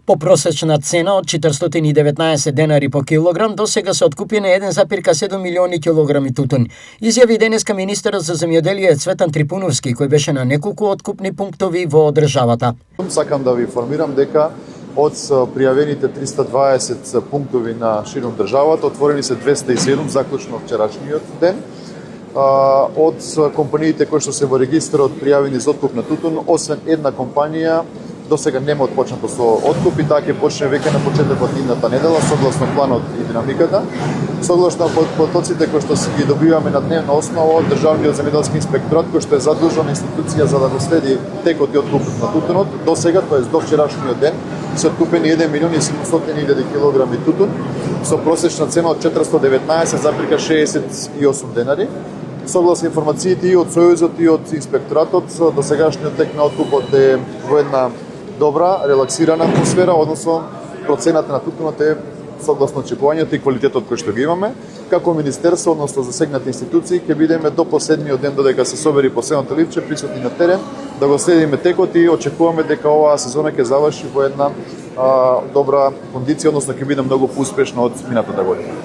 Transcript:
По просечна цена од 419 денари по килограм, до сега се откупени 1,7 милиони килограми тутун. Изјави денеска министерот за земјоделие Цветан Трипуновски, кој беше на неколку откупни пунктови во државата. Сакам да ви информирам дека од пријавените 320 пунктови на ширум државата, отворени се 207 заклучно вчерашниот ден. Од компаниите кои што се во регистарот пријавени за откуп на тутун, освен една компанија до сега нема отпочнато со откуп и таа ќе почне веќе на почетокот на идната недела согласно планот и динамиката. Согласно потоците кои што ги добиваме на дневна основа од Државниот земјоделски инспекторат, кој што е задолжена институција за да го следи текот и откупот на тутунот, до сега, тоест до вчерашниот ден, се откупени 1.700.000 килограми тутун со просечна цена од 419,68 денари. Согласно информациите и од Сојузот и од инспекторатот, до сегашниот тек на откупот е во една добра, релаксирана атмосфера, односно процената на тутунот е согласно очекувањето и квалитетот кој што ги имаме. Како министерство, односно засегнати институции, ќе бидеме до последниот ден додека се собери последното ливче присутни на терен, да го следиме текот и очекуваме дека оваа сезона ќе заврши во една добра кондиција, односно ќе биде многу поуспешна од минатата година.